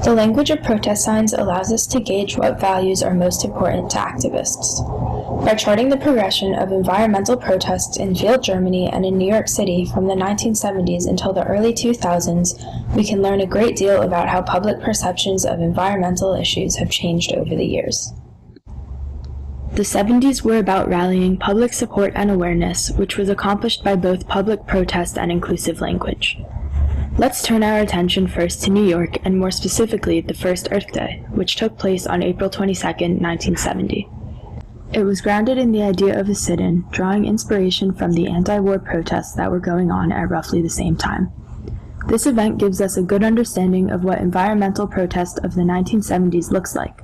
The language of protest signs allows us to gauge what values are most important to activists. By charting the progression of environmental protests in Field, Germany and in New York City from the 1970s until the early 2000s, we can learn a great deal about how public perceptions of environmental issues have changed over the years. The 70s were about rallying public support and awareness, which was accomplished by both public protest and inclusive language. Let's turn our attention first to New York, and more specifically, the first Earth Day, which took place on April 22, 1970. It was grounded in the idea of a sit-in, drawing inspiration from the anti-war protests that were going on at roughly the same time. This event gives us a good understanding of what environmental protest of the 1970s looks like.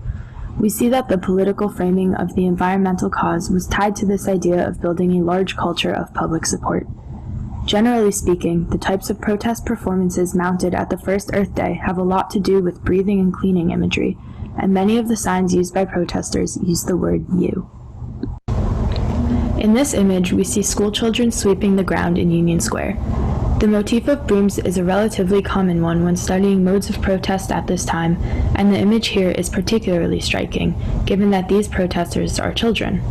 We see that the political framing of the environmental cause was tied to this idea of building a large culture of public support. Generally speaking, the types of protest performances mounted at the first Earth Day have a lot to do with breathing and cleaning imagery, and many of the signs used by protesters use the word "you." In this image, we see schoolchildren sweeping the ground in Union Square. The motif of brooms is a relatively common one when studying modes of protest at this time, and the image here is particularly striking, given that these protesters are children.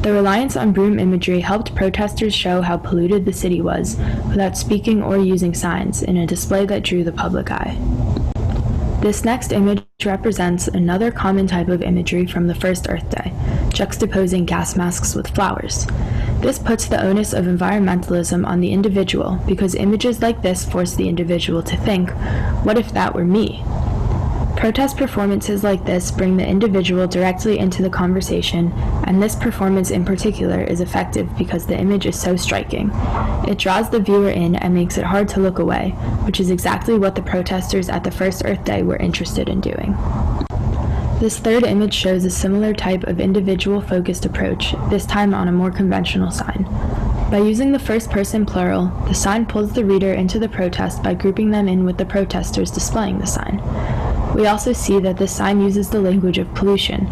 The reliance on broom imagery helped protesters show how polluted the city was, without speaking or using signs, in a display that drew the public eye. This next image represents another common type of imagery from the first Earth Day, juxtaposing gas masks with flowers. This puts the onus of environmentalism on the individual because images like this force the individual to think, what if that were me? Protest performances like this bring the individual directly into the conversation, and this performance in particular is effective because the image is so striking. It draws the viewer in and makes it hard to look away, which is exactly what the protesters at the first Earth Day were interested in doing. This third image shows a similar type of individual-focused approach, this time on a more conventional sign. By using the first-person plural, the sign pulls the reader into the protest by grouping them in with the protesters displaying the sign. We also see that this sign uses the language of pollution.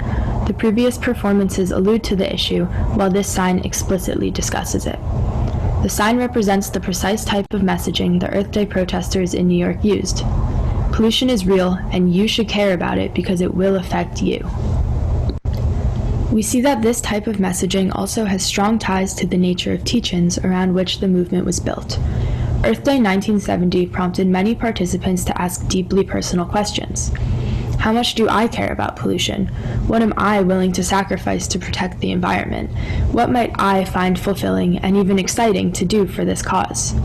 The previous performances allude to the issue, while this sign explicitly discusses it. The sign represents the precise type of messaging the Earth Day protesters in New York used. Pollution is real, and you should care about it because it will affect you. We see that this type of messaging also has strong ties to the nature of teach-ins around which the movement was built. Earth Day 1970 prompted many participants to ask deeply personal questions. How much do I care about pollution? What am I willing to sacrifice to protect the environment? What might I find fulfilling and even exciting to do for this cause?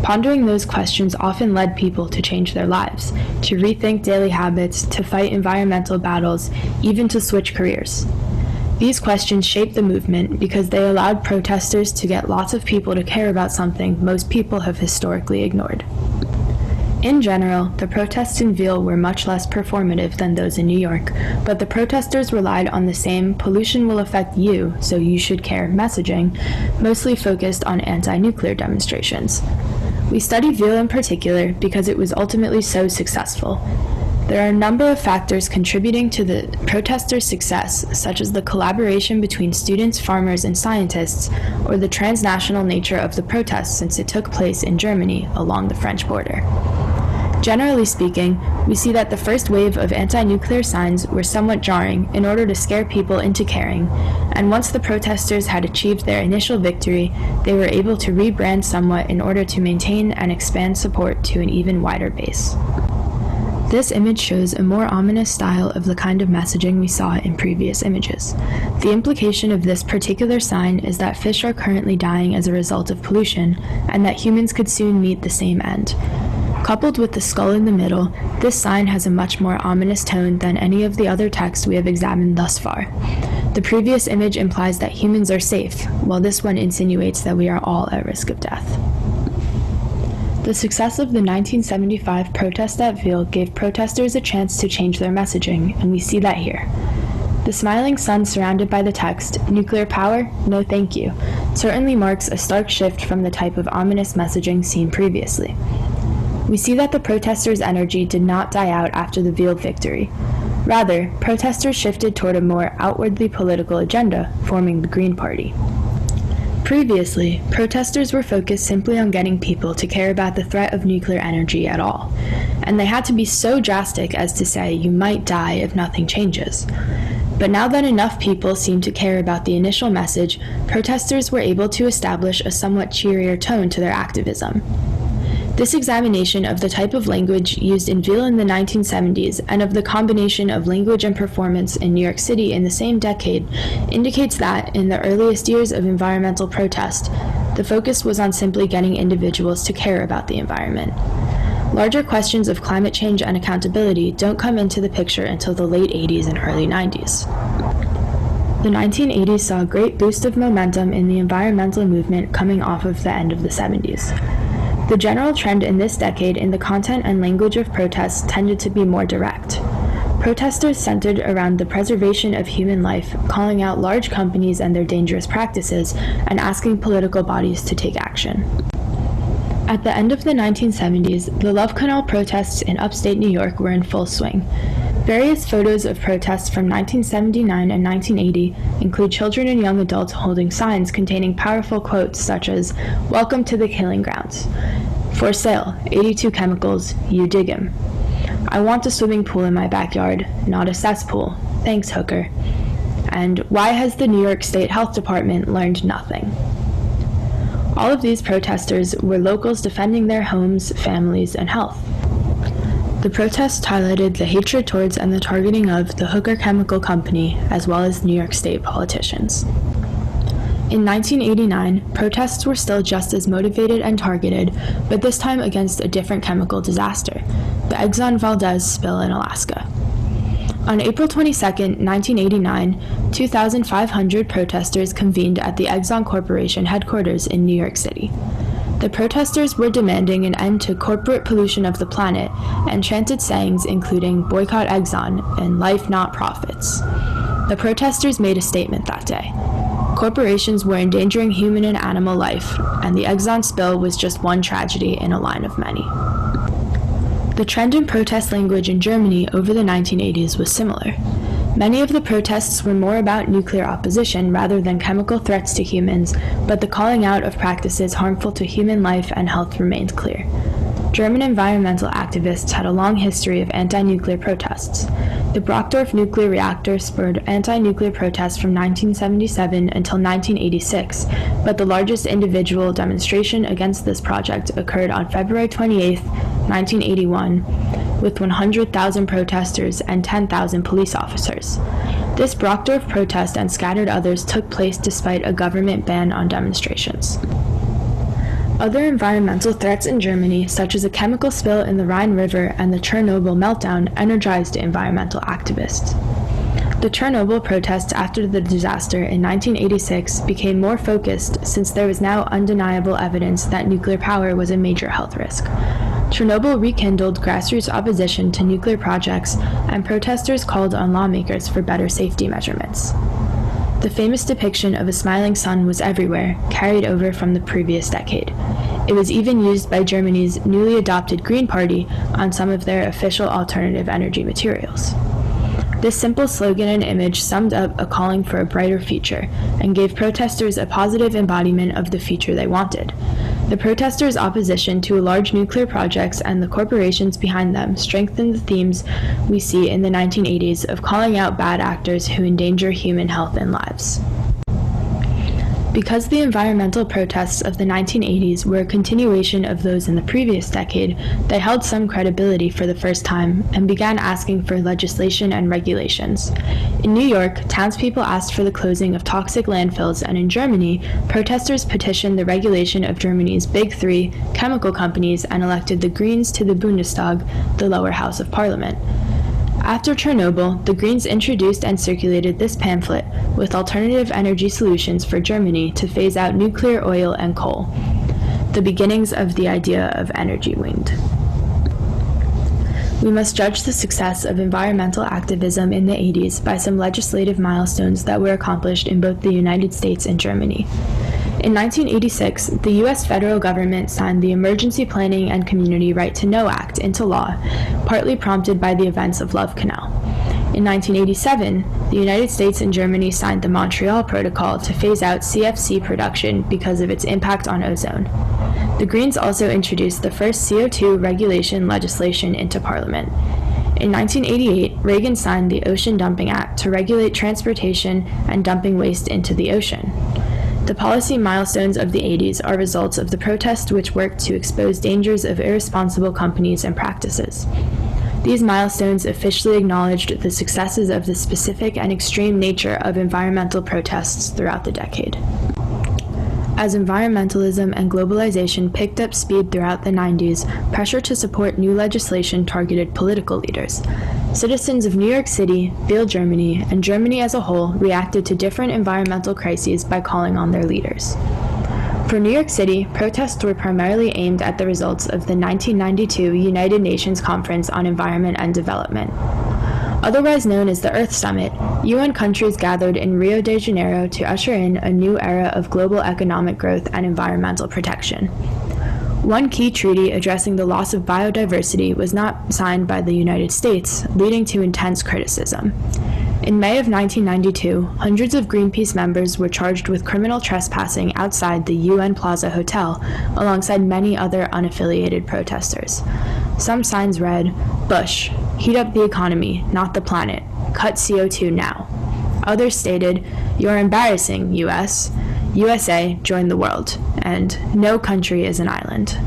Pondering those questions often led people to change their lives, to rethink daily habits, to fight environmental battles, even to switch careers. These questions shaped the movement because they allowed protesters to get lots of people to care about something most people have historically ignored. In general, the protests in Veal were much less performative than those in New York, but the protesters relied on the same "pollution will affect you, so you should care" messaging, mostly focused on anti-nuclear demonstrations. We study Veal in particular because it was ultimately so successful. There are a number of factors contributing to the protesters' success, such as the collaboration between students, farmers, and scientists, or the transnational nature of the protests since it took place in Germany along the French border. Generally speaking, we see that the first wave of anti-nuclear signs were somewhat jarring in order to scare people into caring, and once the protesters had achieved their initial victory, they were able to rebrand somewhat in order to maintain and expand support to an even wider base. This image shows a more ominous style of the kind of messaging we saw in previous images. The implication of this particular sign is that fish are currently dying as a result of pollution, and that humans could soon meet the same end. Coupled with the skull in the middle, this sign has a much more ominous tone than any of the other texts we have examined thus far. The previous image implies that humans are safe, while this one insinuates that we are all at risk of death. The success of the 1975 protest at Veal gave protesters a chance to change their messaging, and we see that here. The smiling sun surrounded by the text, "Nuclear power? No thank you," certainly marks a stark shift from the type of ominous messaging seen previously. We see that the protesters' energy did not die out after the Veal victory. Rather, protesters shifted toward a more outwardly political agenda, forming the Green Party. Previously, protesters were focused simply on getting people to care about the threat of nuclear energy at all. and they had to be so drastic as to say you might die if nothing changes. But now that enough people seemed to care about the initial message, protesters were able to establish a somewhat cheerier tone to their activism. This examination of the type of language used in Veal in the 1970s and of the combination of language and performance in New York City in the same decade indicates that, in the earliest years of environmental protest, the focus was on simply getting individuals to care about the environment. Larger questions of climate change and accountability don't come into the picture until the late 80s and early 90s. The 1980s saw a great boost of momentum in the environmental movement coming off of the end of the 70s. The general trend in this decade in the content and language of protests tended to be more direct. Protesters centered around the preservation of human life, calling out large companies and their dangerous practices, and asking political bodies to take action. At the end of the 1970s, the Love Canal protests in upstate New York were in full swing. Various photos of protests from 1979 and 1980 include children and young adults holding signs containing powerful quotes such as, "Welcome to the killing grounds," "For sale, 82 chemicals, you dig 'em," "I want a swimming pool in my backyard, not a cesspool, thanks hooker," and "Why has the New York State Health Department learned nothing?" All of these protesters were locals defending their homes, families, and health. The protests highlighted the hatred towards and the targeting of the Hooker Chemical Company, as well as New York State politicians. In 1989, protests were still just as motivated and targeted, but this time against a different chemical disaster, the Exxon Valdez spill in Alaska. On April 22, 1989, 2,500 protesters convened at the Exxon Corporation headquarters in New York City. The protesters were demanding an end to corporate pollution of the planet and chanted sayings including "Boycott Exxon" and "Life Not Profits." The protesters made a statement that day. Corporations were endangering human and animal life, and the Exxon spill was just one tragedy in a line of many. The trend in protest language in Germany over the 1980s was similar. Many of the protests were more about nuclear opposition rather than chemical threats to humans, but the calling out of practices harmful to human life and health remained clear. German environmental activists had a long history of anti-nuclear protests. The Brockdorf nuclear reactor spurred anti-nuclear protests from 1977 until 1986, but the largest individual demonstration against this project occurred on February 28, 1981, with 100,000 protesters and 10,000 police officers. This Brockdorf protest and scattered others took place despite a government ban on demonstrations. Other environmental threats in Germany, such as a chemical spill in the Rhine River and the Chernobyl meltdown, energized environmental activists. The Chernobyl protests after the disaster in 1986 became more focused since there was now undeniable evidence that nuclear power was a major health risk. Chernobyl rekindled grassroots opposition to nuclear projects, and protesters called on lawmakers for better safety measurements. The famous depiction of a smiling sun was everywhere, carried over from the previous decade. It was even used by Germany's newly adopted Green Party on some of their official alternative energy materials. This simple slogan and image summed up a calling for a brighter future and gave protesters a positive embodiment of the future they wanted. The protesters' opposition to large nuclear projects and the corporations behind them strengthened the themes we see in the 1980s of calling out bad actors who endanger human health and lives. Because the environmental protests of the 1980s were a continuation of those in the previous decade, they held some credibility for the first time and began asking for legislation and regulations. In New York, townspeople asked for the closing of toxic landfills, and in Germany, protesters petitioned the regulation of Germany's big three chemical companies and elected the Greens to the Bundestag, the lower house of parliament. After Chernobyl, the Greens introduced and circulated this pamphlet with alternative energy solutions for Germany to phase out nuclear, oil, and coal, the beginnings of the idea of energy wind. We must judge the success of environmental activism in the 80s by some legislative milestones that were accomplished in both the United States and Germany. In 1986, the U.S. federal government signed the Emergency Planning and Community Right to Know Act into law, partly prompted by the events of Love Canal. In 1987, the United States and Germany signed the Montreal Protocol to phase out CFC production because of its impact on ozone. The Greens also introduced the first CO2 regulation legislation into Parliament. In 1988, Reagan signed the Ocean Dumping Act to regulate transportation and dumping waste into the ocean. The policy milestones of the 80s are results of the protests which worked to expose dangers of irresponsible companies and practices. These milestones officially acknowledged the successes of the specific and extreme nature of environmental protests throughout the decade. As environmentalism and globalization picked up speed throughout the 90s, pressure to support new legislation targeted political leaders. Citizens of New York City, Biel, Germany, and Germany as a whole reacted to different environmental crises by calling on their leaders. For New York City, protests were primarily aimed at the results of the 1992 United Nations Conference on Environment and Development. Otherwise known as the Earth Summit, UN countries gathered in Rio de Janeiro to usher in a new era of global economic growth and environmental protection. One key treaty addressing the loss of biodiversity was not signed by the United States, leading to intense criticism. In May of 1992, hundreds of Greenpeace members were charged with criminal trespassing outside the UN Plaza Hotel, alongside many other unaffiliated protesters. Some signs read, "Bush, heat up the economy, not the planet. Cut CO2 now." Others stated, "You're embarrassing, US. USA, join the world." And "No country is an island."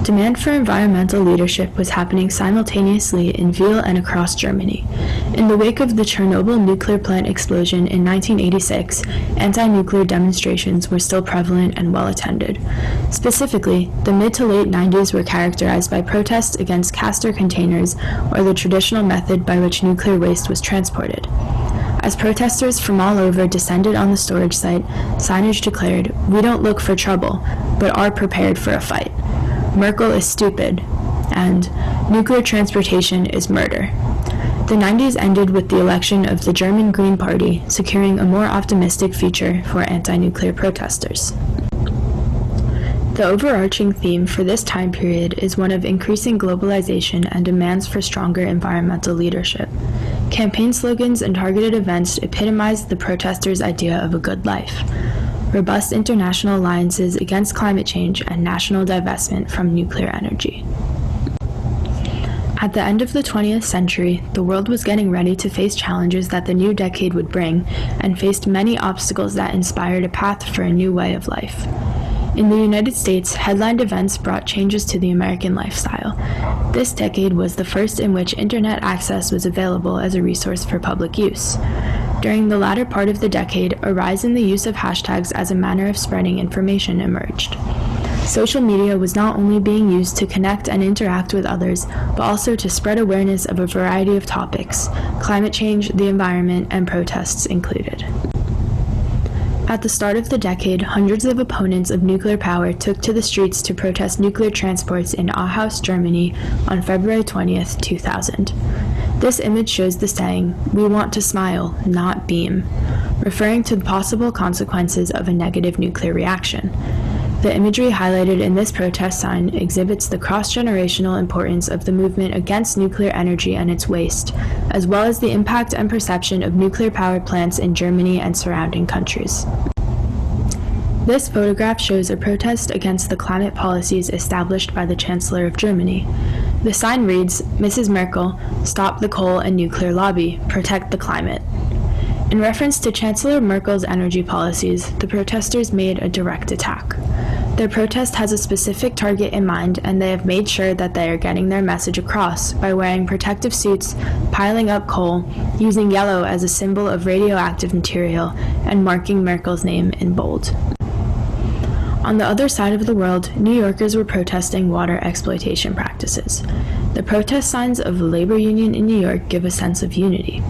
Demand for environmental leadership was happening simultaneously in Wiel and across Germany. In the wake of the Chernobyl nuclear plant explosion in 1986, anti-nuclear demonstrations were still prevalent and well attended. Specifically, the mid to late 90s were characterized by protests against castor containers, or the traditional method by which nuclear waste was transported. As protesters from all over descended on the storage site, signage declared, "We don't look for trouble, but are prepared for a fight. Merkel is stupid," and "Nuclear transportation is murder." The 90s ended with the election of the German Green Party, securing a more optimistic future for anti-nuclear protesters. The overarching theme for this time period is one of increasing globalization and demands for stronger environmental leadership. Campaign slogans and targeted events epitomized the protesters' idea of a good life: robust international alliances against climate change and national divestment from nuclear energy. At the end of the 20th century, the world was getting ready to face challenges that the new decade would bring, and faced many obstacles that inspired a path for a new way of life. In the United States, headlined events brought changes to the American lifestyle. This decade was the first in which internet access was available as a resource for public use. During the latter part of the decade, a rise in the use of hashtags as a manner of spreading information emerged. Social media was not only being used to connect and interact with others, but also to spread awareness of a variety of topics, climate change, the environment, and protests included. At the start of the decade, hundreds of opponents of nuclear power took to the streets to protest nuclear transports in Ahaus, Germany on February 20th, 2000. This image shows the saying, "We want to smile, not beam," referring to the possible consequences of a negative nuclear reaction. The imagery highlighted in this protest sign exhibits the cross-generational importance of the movement against nuclear energy and its waste, as well as the impact and perception of nuclear power plants in Germany and surrounding countries. This photograph shows a protest against the climate policies established by the Chancellor of Germany. The sign reads, "Mrs. Merkel, stop the coal and nuclear lobby, protect the climate." In reference to Chancellor Merkel's energy policies, the protesters made a direct attack. Their protest has a specific target in mind, and they have made sure that they are getting their message across by wearing protective suits, piling up coal, using yellow as a symbol of radioactive material, and marking Merkel's name in bold. On the other side of the world, New Yorkers were protesting water exploitation practices. The protest signs of the labor union in New York give a sense of unity.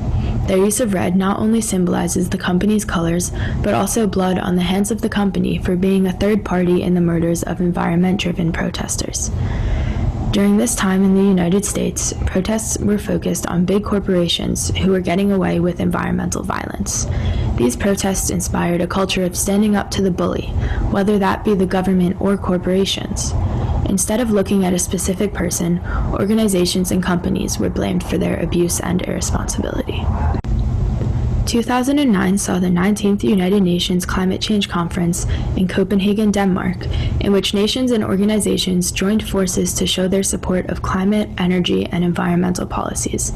Their use of red not only symbolizes the company's colors, but also blood on the hands of the company for being a third party in the murders of environment-driven protesters. During this time in the United States, protests were focused on big corporations who were getting away with environmental violence. These protests inspired a culture of standing up to the bully, whether that be the government or corporations. Instead of looking at a specific person, organizations and companies were blamed for their abuse and irresponsibility. 2009 saw the 19th United Nations Climate Change Conference in Copenhagen, Denmark, in which nations and organizations joined forces to show their support of climate, energy, and environmental policies.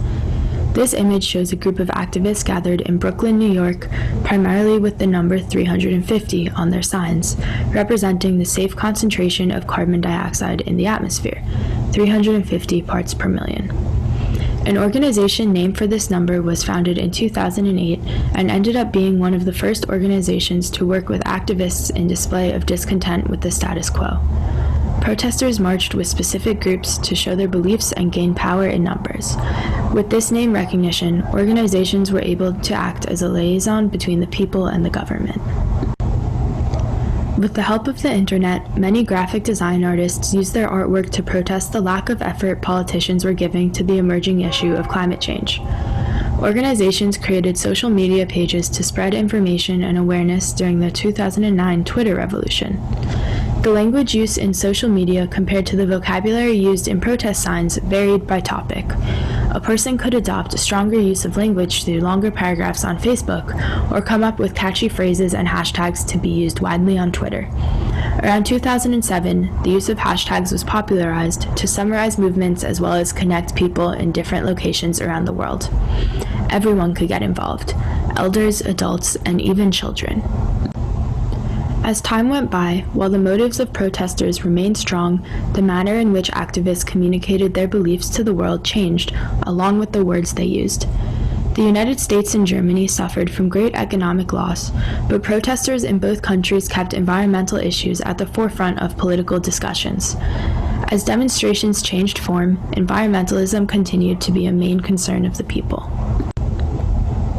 This image shows a group of activists gathered in Brooklyn, New York, primarily with the number 350 on their signs, representing the safe concentration of carbon dioxide in the atmosphere, 350 parts per million. An organization named for this number was founded in 2008 and ended up being one of the first organizations to work with activists in display of discontent with the status quo. Protesters marched with specific groups to show their beliefs and gain power in numbers. With this name recognition, organizations were able to act as a liaison between the people and the government. With the help of the internet, many graphic design artists used their artwork to protest the lack of effort politicians were giving to the emerging issue of climate change. Organizations created social media pages to spread information and awareness during the 2009 Twitter revolution. The language used in social media compared to the vocabulary used in protest signs varied by topic. A person could adopt a stronger use of language through longer paragraphs on Facebook, or come up with catchy phrases and hashtags to be used widely on Twitter. Around 2007, the use of hashtags was popularized to summarize movements as well as connect people in different locations around the world. Everyone could get involved: elders, adults, and even children. As time went by, while the motives of protesters remained strong, the manner in which activists communicated their beliefs to the world changed, along with the words they used. The United States and Germany suffered from great economic loss, but protesters in both countries kept environmental issues at the forefront of political discussions. As demonstrations changed form, environmentalism continued to be a main concern of the people.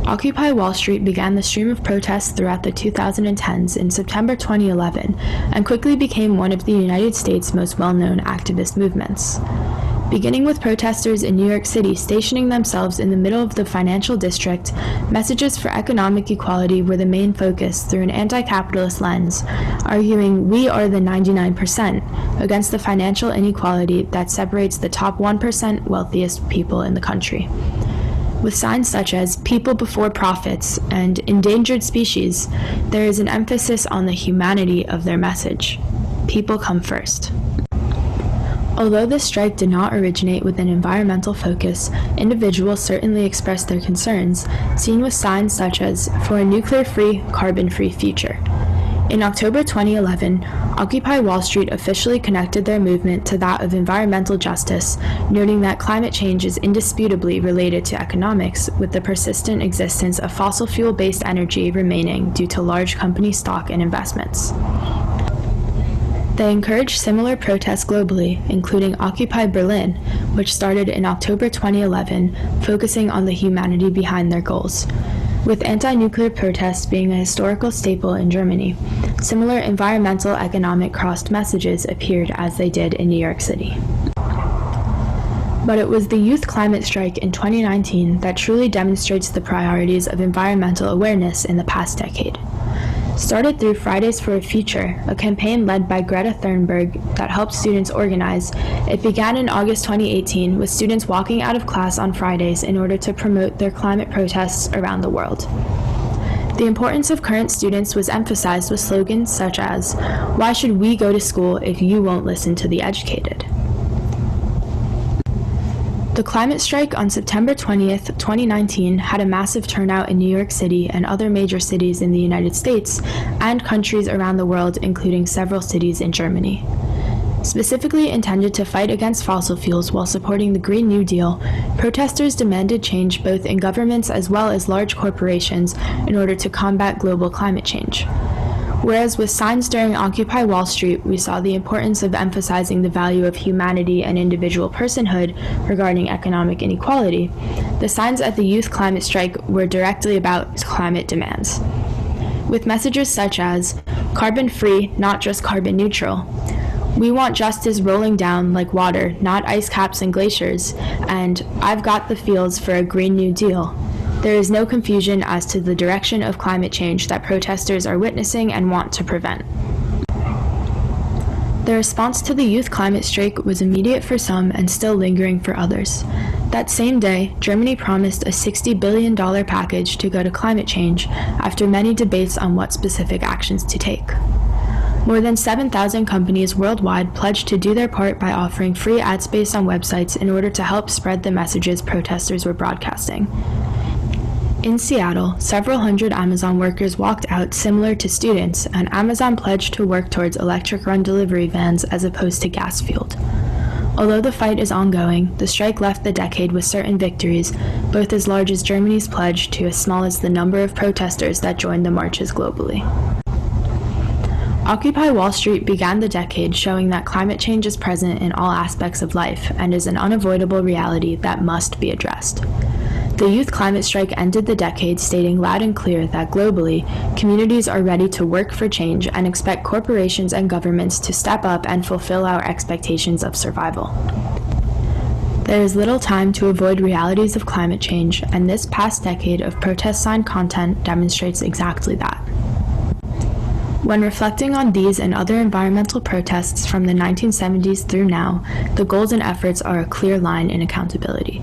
Occupy Wall Street began the stream of protests throughout the 2010s in September 2011 and quickly became one of the United States' most well-known activist movements. Beginning with protesters in New York City stationing themselves in the middle of the financial district, messages for economic equality were the main focus through an anti-capitalist lens, arguing "we are the 99% against the financial inequality that separates the top 1% wealthiest people in the country. With signs such as "People before profits" and "Endangered species," there is an emphasis on the humanity of their message. People come first. Although this strike did not originate with an environmental focus, individuals certainly expressed their concerns, seen with signs such as "For a nuclear-free, carbon-free future." In October 2011, Occupy Wall Street officially connected their movement to that of environmental justice, noting that climate change is indisputably related to economics, with the persistent existence of fossil fuel-based energy remaining due to large company stock and investments. They encouraged similar protests globally, including Occupy Berlin, which started in October 2011, focusing on the humanity behind their goals. With anti-nuclear protests being a historical staple in Germany, similar environmental economic crossed messages appeared as they did in New York City. But it was the youth climate strike in 2019 that truly demonstrates the priorities of environmental awareness in the past decade. Started through Fridays for a Future, a campaign led by Greta Thunberg that helped students organize, it began in August 2018 with students walking out of class on Fridays in order to promote their climate protests around the world. The importance of current students was emphasized with slogans such as, "Why should we go to school if you won't listen to the educated?" The climate strike on September 20th, 2019 had a massive turnout in New York City and other major cities in the United States and countries around the world, including several cities in Germany. Specifically intended to fight against fossil fuels while supporting the Green New Deal, protesters demanded change both in governments as well as large corporations in order to combat global climate change. Whereas with signs during Occupy Wall Street, we saw the importance of emphasizing the value of humanity and individual personhood regarding economic inequality, the signs at the youth climate strike were directly about climate demands. With messages such as, "Carbon-free, not just carbon neutral," "We want justice rolling down like water, not ice caps and glaciers," and "I've got the feels for a Green New Deal," there is no confusion as to the direction of climate change that protesters are witnessing and want to prevent. The response to the youth climate strike was immediate for some and still lingering for others. That same day, Germany promised a $60 billion package to go to climate change after many debates on what specific actions to take. More than 7,000 companies worldwide pledged to do their part by offering free ad space on websites in order to help spread the messages protesters were broadcasting. In Seattle, several hundred Amazon workers walked out similar to students, and Amazon pledged to work towards electric-run delivery vans as opposed to gas-fueled. Although the fight is ongoing, the strike left the decade with certain victories, both as large as Germany's pledge to as small as the number of protesters that joined the marches globally. Occupy Wall Street began the decade showing that climate change is present in all aspects of life and is an unavoidable reality that must be addressed. The youth climate strike ended the decade stating loud and clear that globally, communities are ready to work for change and expect corporations and governments to step up and fulfill our expectations of survival. There is little time to avoid realities of climate change, and this past decade of protest sign content demonstrates exactly that. When reflecting on these and other environmental protests from the 1970s through now, the goals and efforts are a clear line in accountability.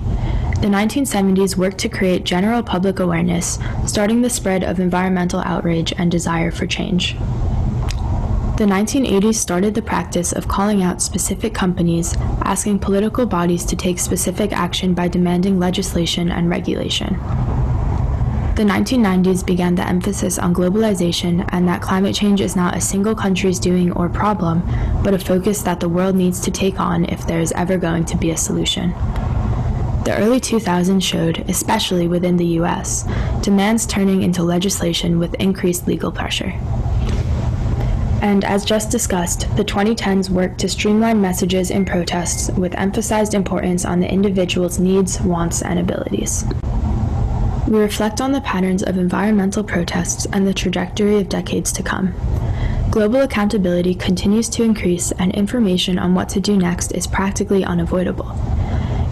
The 1970s worked to create general public awareness, starting the spread of environmental outrage and desire for change. The 1980s started the practice of calling out specific companies, asking political bodies to take specific action by demanding legislation and regulation. The 1990s began the emphasis on globalization and that climate change is not a single country's doing or problem, but a focus that the world needs to take on if there is ever going to be a solution. The early 2000s showed, especially within the US, demands turning into legislation with increased legal pressure. And as just discussed, the 2010s worked to streamline messages in protests with emphasized importance on the individual's needs, wants, and abilities. We reflect on the patterns of environmental protests and the trajectory of decades to come. Global accountability continues to increase, and information on what to do next is practically unavoidable.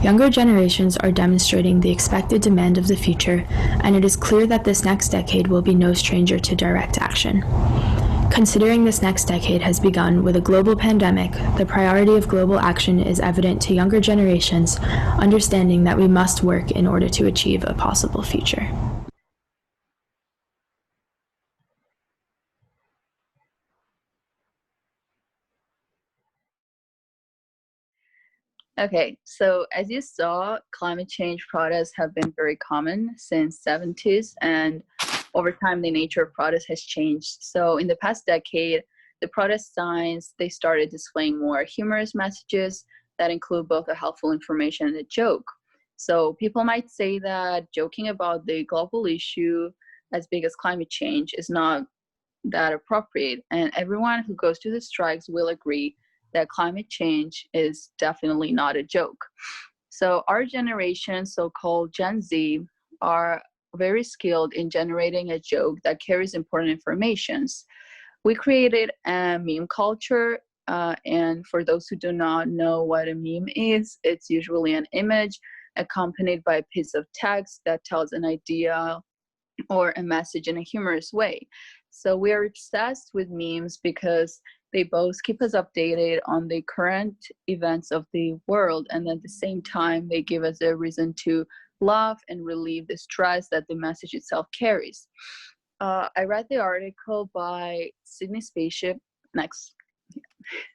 Younger generations are demonstrating the expected demand of the future, and it is clear that this next decade will be no stranger to direct action. Considering this next decade has begun with a global pandemic, the priority of global action is evident to younger generations, understanding that we must work in order to achieve a possible future. Okay, so as you saw, climate change protests have been very common since 70s, and over time the nature of protests has changed. So in the past decade, the protest signs, they started displaying more humorous messages that include both a helpful information and a joke. So people might say that joking about the global issue as big as climate change is not that appropriate, and everyone who goes to the strikes will agree that climate change is definitely not a joke. So our generation, so-called Gen Z, are very skilled in generating a joke that carries important informations. We created a meme culture, and for those who do not know what a meme is, it's usually an image accompanied by a piece of text that tells an idea or a message in a humorous way. So we are obsessed with memes because they both keep us updated on the current events of the world, and at the same time, they give us a reason to laugh and relieve the stress that the message itself carries. I read the article by Sydney Spaceship,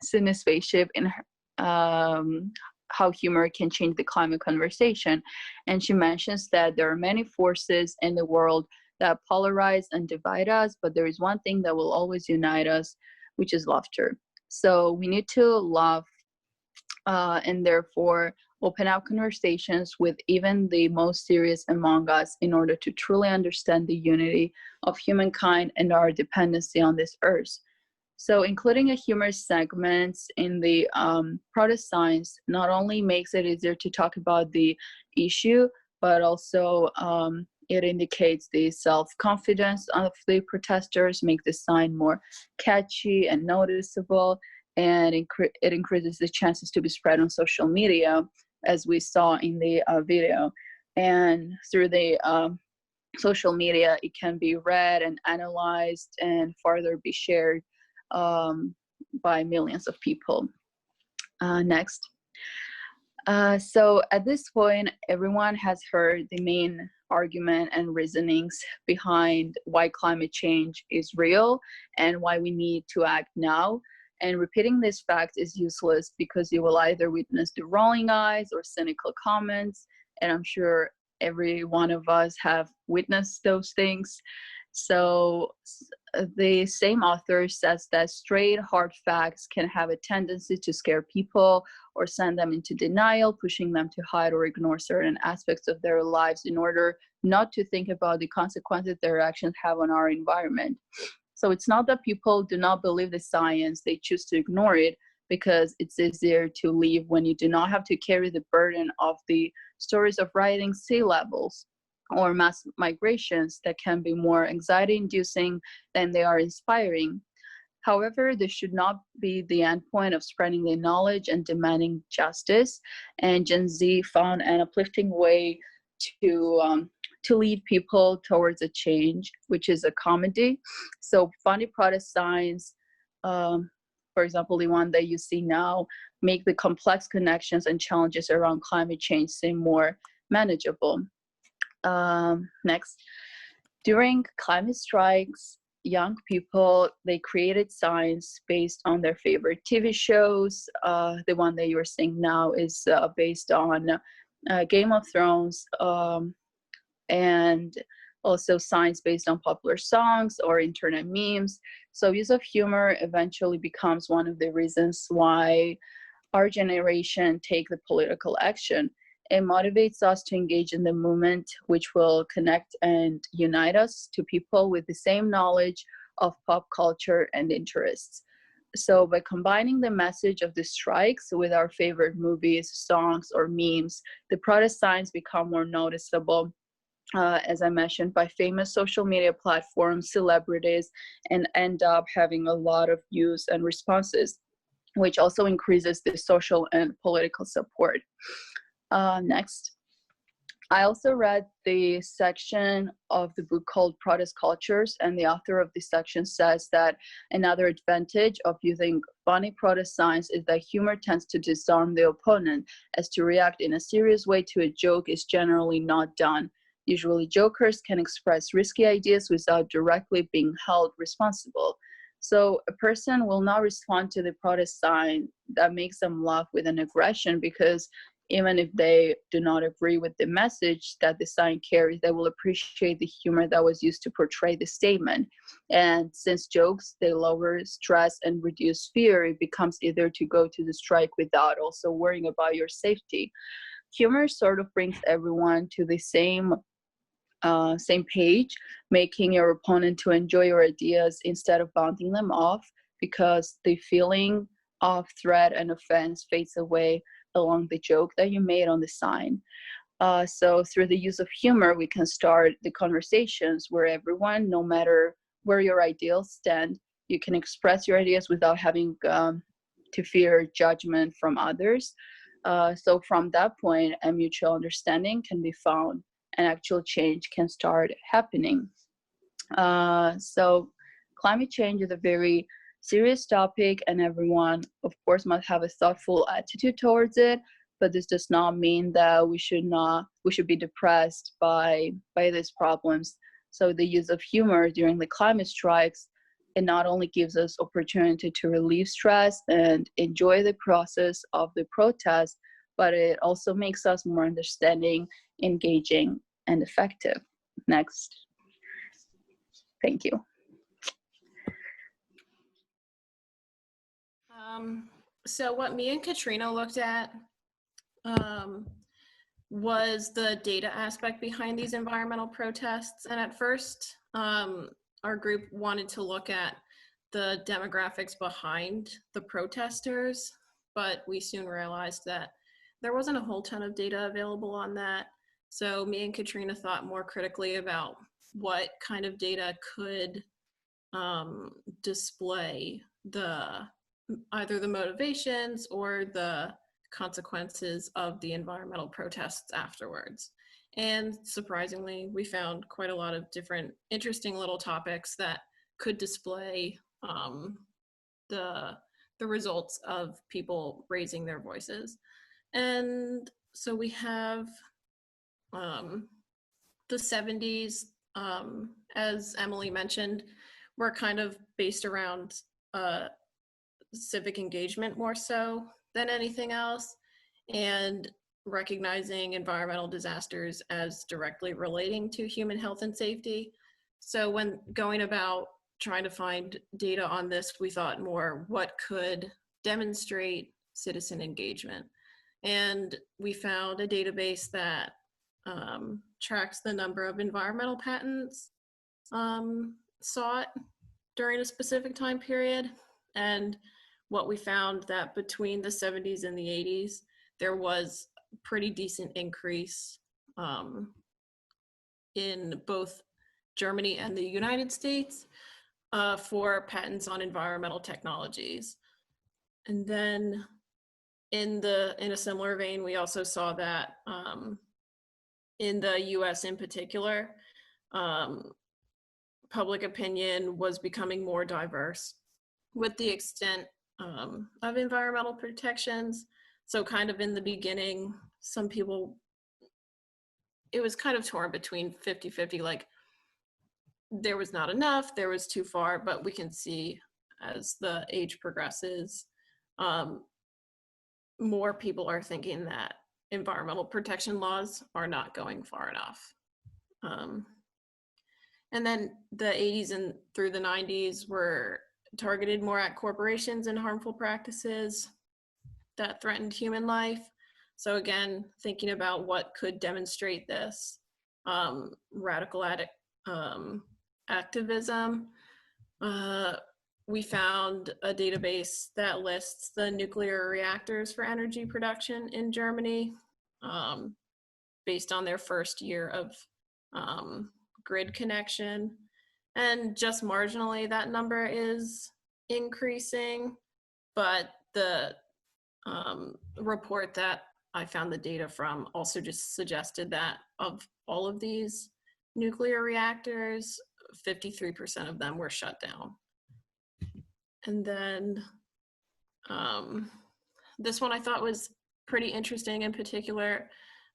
Sydney Spaceship in how humor can change the climate conversation. And she mentions that there are many forces in the world that polarize and divide us, but there is one thing that will always unite us, which is laughter. So we need to laugh and therefore open up conversations with even the most serious among us in order to truly understand the unity of humankind and our dependency on this earth. So including a humorous segment in the protest signs not only makes it easier to talk about the issue, but also it indicates the self-confidence of the protesters, make the sign more catchy and noticeable, and it increases the chances to be spread on social media, as we saw in the video. And through the social media, it can be read and analyzed and further be shared by millions of people. Next. So at this point, everyone has heard the main argument and reasonings behind why climate change is real and why we need to act now. And repeating this fact is useless because you will either witness the rolling eyes or cynical comments. And I'm sure every one of us have witnessed those things. So the same author says that straight, hard facts can have a tendency to scare people or send them into denial, pushing them to hide or ignore certain aspects of their lives in order not to think about the consequences their actions have on our environment. So it's not that people do not believe the science, they choose to ignore it because it's easier to leave when you do not have to carry the burden of the stories of rising sea levels or mass migrations that can be more anxiety inducing than they are inspiring. However, this should not be the end point of spreading the knowledge and demanding justice. And Gen Z found an uplifting way to lead people towards a change, which is a comedy. So funny protest signs, for example, the one that you see now, make the complex connections and challenges around climate change seem more manageable. Next, during climate strikes, young people, they created signs based on their favorite TV shows. The one that you're seeing now is based on Game of Thrones, and also signs based on popular songs or internet memes. So use of humor eventually becomes one of the reasons why our generation take the political action. It motivates us to engage in the movement, which will connect and unite us to people with the same knowledge of pop culture and interests. So by combining the message of the strikes with our favorite movies, songs, or memes, the protest signs become more noticeable, as I mentioned, by famous social media platforms, celebrities, and end up having a lot of views and responses, which also increases the social and political support. Next. I also read the section of the book called Protest Cultures, and the author of this section says that another advantage of using funny protest signs is that humor tends to disarm the opponent, as to react in a serious way to a joke is generally not done. Usually, jokers can express risky ideas without directly being held responsible. So a person will not respond to the protest sign that makes them laugh with an aggression, because even if they do not agree with the message that the sign carries, they will appreciate the humor that was used to portray the statement. And since jokes, they lower stress and reduce fear, it becomes easier to go to the strike without also worrying about your safety. Humor sort of brings everyone to the same page, making your opponent to enjoy your ideas instead of bouncing them off, because the feeling of threat and offense fades away along the joke that you made on the sign. So through the use of humor, we can start the conversations where everyone, no matter where your ideals stand, you can express your ideas without having to fear judgment from others. So from that point, a mutual understanding can be found and actual change can start happening. So climate change is a very serious topic, and everyone, of course, must have a thoughtful attitude towards it. But this does not mean that we should be depressed by these problems. So the use of humor during the climate strikes, it not only gives us opportunity to relieve stress and enjoy the process of the protest, but it also makes us more understanding, engaging, and effective. Next. Thank you. So what me and Katrina looked at was the data aspect behind these environmental protests. And at first, our group wanted to look at the demographics behind the protesters, but we soon realized that there wasn't a whole ton of data available on that. So me and Katrina thought more critically about what kind of data could display either the motivations or the consequences of the environmental protests afterwards. And surprisingly, we found quite a lot of different interesting little topics that could display the results of people raising their voices. And so we have the 70s, as Emily mentioned, were kind of based around civic engagement more so than anything else, and recognizing environmental disasters as directly relating to human health and safety. So when going about trying to find data on this, we thought more what could demonstrate citizen engagement. And we found a database that tracks the number of environmental patents sought during a specific time period. And what we found that between the 70s and the 80s, there was a pretty decent increase in both Germany and the United States for patents on environmental technologies. And then in a similar vein, we also saw that in the US in particular, public opinion was becoming more diverse with the extent of environmental protections. So kind of in the beginning, some people, it was kind of torn between 50-50, like there was not enough, there was too far, but we can see as the age progresses, more people are thinking that environmental protection laws are not going far enough. And then the 80s and through the 90s were targeted more at corporations and harmful practices that threatened human life. So again, thinking about what could demonstrate this, radical activism. We found a database that lists the nuclear reactors for energy production in Germany based on their first year of grid connection. And just marginally, that number is increasing, but the report that I found the data from also just suggested that of all of these nuclear reactors, 53% of them were shut down. And then this one I thought was pretty interesting in particular.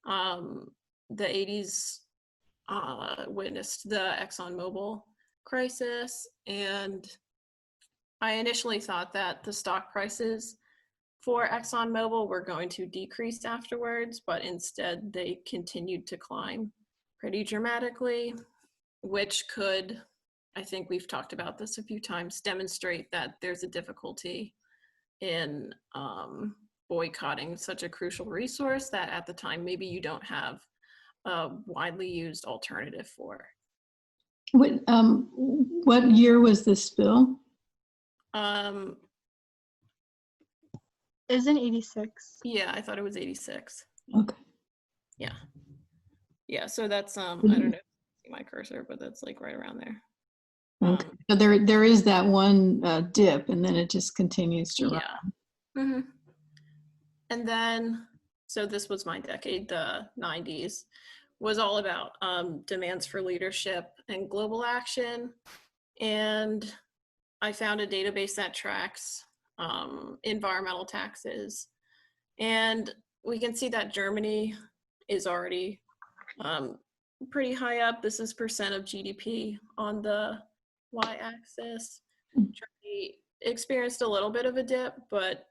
The 80s witnessed the ExxonMobil crisis, and I initially thought that the stock prices for ExxonMobil were going to decrease afterwards, but instead they continued to climb pretty dramatically, which could, I think we've talked about this a few times, demonstrate that there's a difficulty in boycotting such a crucial resource that at the time maybe you don't have a widely used alternative for. What year was this spill? Isn't 86? Yeah, I thought it was 86. Okay. Yeah. Yeah, so that's, I don't know if you see my cursor, but that's like right around there. Okay. So there is that one dip, and then it just continues to rise. Yeah. Mm-hmm. And then, so this was my decade, the 90s, was all about demands for leadership and global action. And I found a database that tracks environmental taxes. And we can see that Germany is already pretty high up. This is percent of GDP on the y-axis. Germany experienced a little bit of a dip, but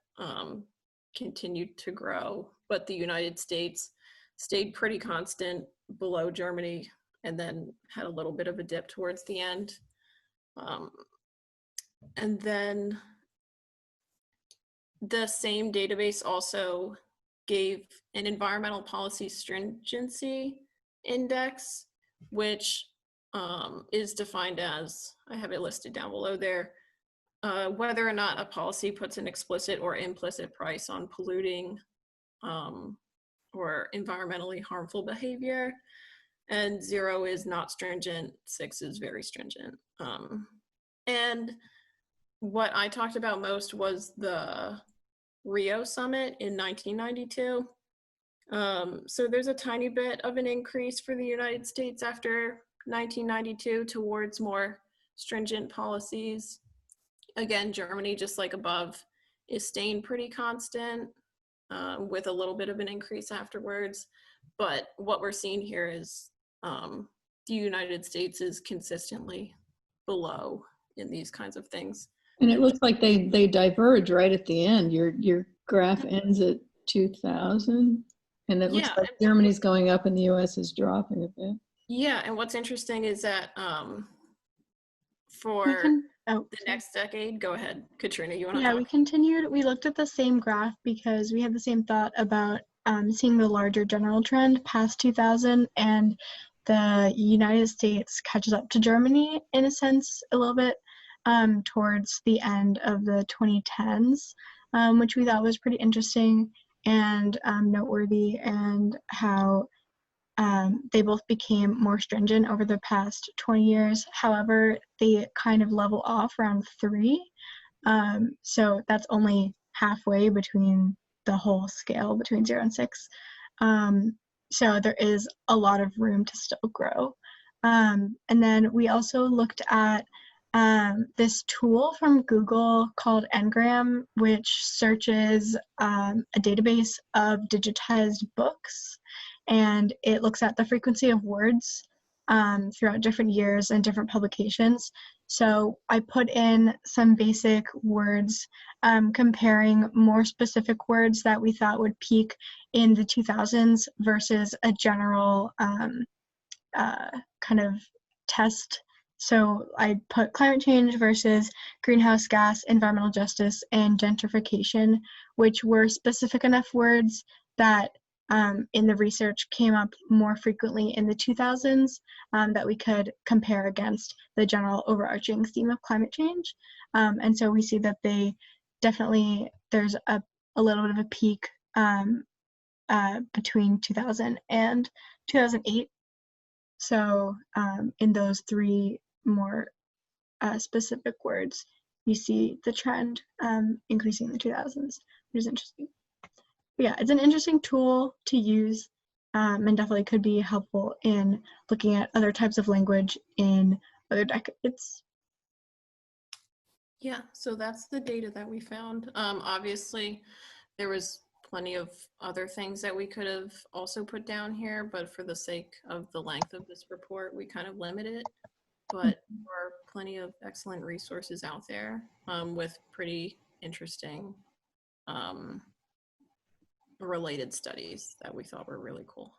continued to grow. But the United States stayed pretty constant below Germany and then had a little bit of a dip towards the end. And then the same database also gave an environmental policy stringency index, which is defined as, I have it listed down below there, whether or not a policy puts an explicit or implicit price on polluting or environmentally harmful behavior. And 0 is not stringent, 6 is very stringent. And what I talked about most was the Rio summit in 1992. So there's a tiny bit of an increase for the United States after 1992 towards more stringent policies. Again, Germany, just like above, is staying pretty constant. with a little bit of an increase afterwards. But what we're seeing here is the United States is consistently below in these kinds of things. And it looks like they diverge right at the end. Your graph ends at 2000, and it looks Yeah, like Germany's going up and the US is dropping a bit. yeah, and what's interesting is that We for oh, the sorry. next decade, go ahead, Katrina, you want to Yeah, talk? we continued. We looked at the same graph because we had the same thought about seeing the larger general trend past 2000, and the United States catches up to Germany in a sense a little bit towards the end of the 2010s, which we thought was pretty interesting and noteworthy, and how they both became more stringent over the past 20 years. However, they kind of level off around 3. So that's only halfway between the whole scale between 0 and 6. So there is a lot of room to still grow. And then we also looked at this tool from Google called Ngram, which searches a database of digitized books, and it looks at the frequency of words throughout different years and different publications. So I put in some basic words, comparing more specific words that we thought would peak in the 2000s versus a general kind of test. So I put climate change versus greenhouse gas, environmental justice, and gentrification, which were specific enough words that in the research came up more frequently in the 2000s that we could compare against the general overarching theme of climate change. And so we see that they definitely, there's a little bit of a peak between 2000 and 2008. So in those 3 more specific words, you see the trend increasing in the 2000s, which is interesting. But yeah, it's an interesting tool to use, and definitely could be helpful in looking at other types of language in other decades. Yeah, so that's the data that we found. Obviously, there was plenty of other things that we could have also put down here, but for the sake of the length of this report, we kind of limit it. But there are plenty of excellent resources out there with pretty interesting related studies that we thought were really cool.